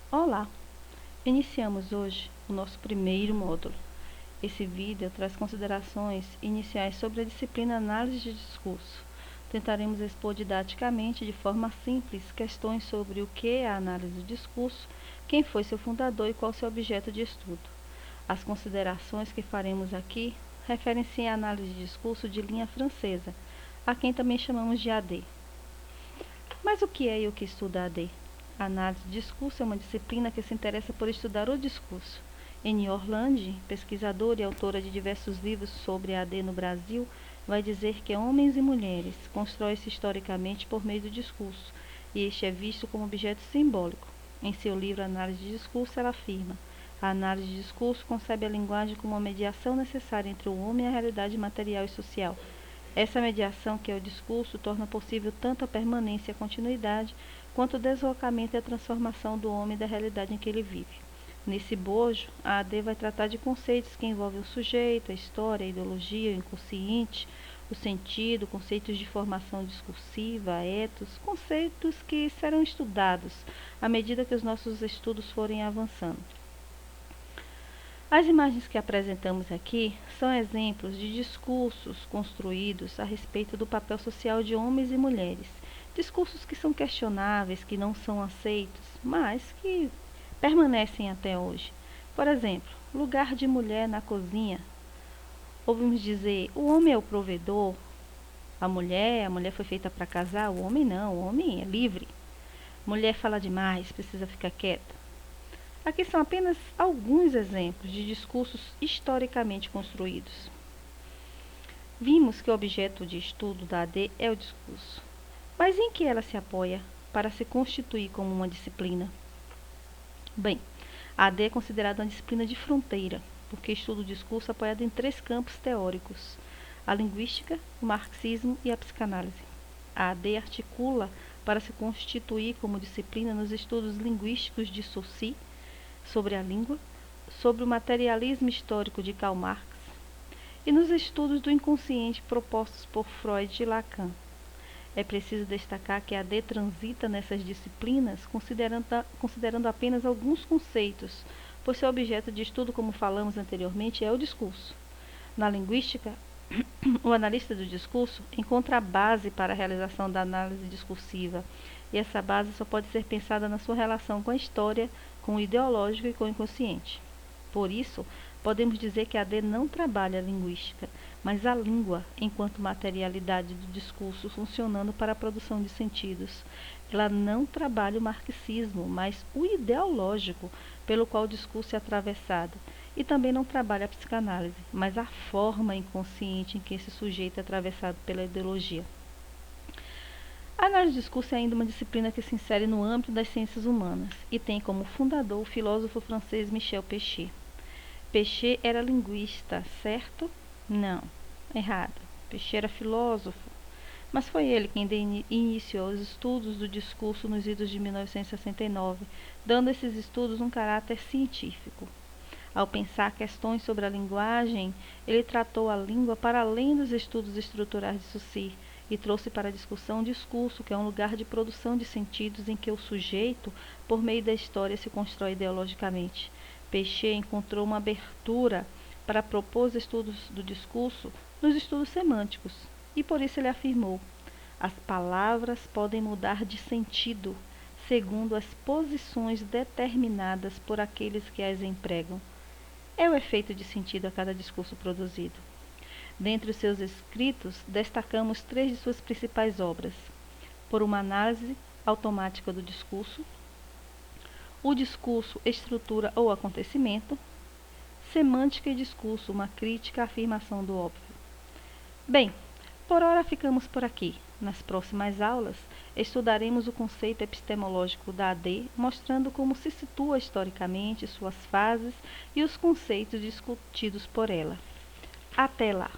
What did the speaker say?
Olá! Iniciamos hoje o nosso primeiro módulo. Esse vídeo traz considerações iniciais sobre a disciplina Análise de Discurso. Tentaremos expor didaticamente, de forma simples, questões sobre o que é a análise do discurso, quem foi seu fundador e qual seu objeto de estudo. As considerações que faremos aqui referem-se à análise de discurso de linha francesa, a quem também chamamos de AD. Mas o que é e o que estuda a AD? A análise de discurso é uma disciplina que se interessa por estudar o discurso. Eni Orlandi, pesquisadora e autora de diversos livros sobre a AD no Brasil, vai dizer que homens e mulheres constroem-se historicamente por meio do discurso, e este é visto como objeto simbólico. Em seu livro Análise de Discurso, ela afirma: a análise de discurso concebe a linguagem como uma mediação necessária entre o homem e a realidade material e social. Essa mediação, que é o discurso, torna possível tanto a permanência e a continuidade, quanto o deslocamento e a transformação do homem da realidade em que ele vive. Nesse bojo, a AD vai tratar de conceitos que envolvem o sujeito, a história, a ideologia, o inconsciente, o sentido, conceitos de formação discursiva, etos, conceitos que serão estudados à medida que os nossos estudos forem avançando. As imagens que apresentamos aqui são exemplos de discursos construídos a respeito do papel social de homens e mulheres. Discursos que são questionáveis, que não são aceitos, mas que permanecem até hoje. Por exemplo, lugar de mulher na cozinha. Ouvimos dizer: o homem é o provedor, a mulher foi feita para casar, o homem não, o homem é livre. Mulher fala demais, precisa ficar quieta. Aqui são apenas alguns exemplos de discursos historicamente construídos. Vimos que o objeto de estudo da AD é o discurso. Mas em que ela se apoia para se constituir como uma disciplina? Bem, a AD é considerada uma disciplina de fronteira, porque estuda o discurso apoiado em 3 campos teóricos: a linguística, o marxismo e a psicanálise. A AD articula para se constituir como disciplina nos estudos linguísticos de Saussure, sobre a língua, sobre o materialismo histórico de Karl Marx e nos estudos do inconsciente propostos por Freud e Lacan. É preciso destacar que a AD transita nessas disciplinas considerando apenas alguns conceitos, pois seu objeto de estudo, como falamos anteriormente, é o discurso. Na linguística, o analista do discurso encontra a base para a realização da análise discursiva, e essa base só pode ser pensada na sua relação com a história, com o ideológico e com o inconsciente. Por isso, podemos dizer que a AD não trabalha a linguística, mas a língua enquanto materialidade do discurso funcionando para a produção de sentidos. Ela não trabalha o marxismo, mas o ideológico pelo qual o discurso é atravessado. E também não trabalha a psicanálise, mas a forma inconsciente em que esse sujeito é atravessado pela ideologia. A análise de discurso é ainda uma disciplina que se insere no âmbito das ciências humanas e tem como fundador o filósofo francês Michel Pechet. Pechet era linguista, certo? Não, errado. Pechet era filósofo, mas foi ele quem iniciou os estudos do discurso nos idos de 1969, dando a esses estudos um caráter científico. Ao pensar questões sobre a linguagem, ele tratou a língua para além dos estudos estruturais de Saussure e trouxe para a discussão o discurso, que é um lugar de produção de sentidos em que o sujeito, por meio da história, se constrói ideologicamente. Pechet encontrou uma abertura para propor os estudos do discurso nos estudos semânticos, e por isso ele afirmou: as palavras podem mudar de sentido segundo as posições determinadas por aqueles que as empregam. É o efeito de sentido a cada discurso produzido. Dentre os seus escritos, destacamos 3 de suas principais obras: Por uma análise automática do discurso, O discurso, estrutura ou acontecimento, Semântica e discurso, uma crítica à afirmação do óbvio. Bem, por ora ficamos por aqui. Nas próximas aulas, estudaremos o conceito epistemológico da AD, mostrando como se situa historicamente, suas fases e os conceitos discutidos por ela. Até lá!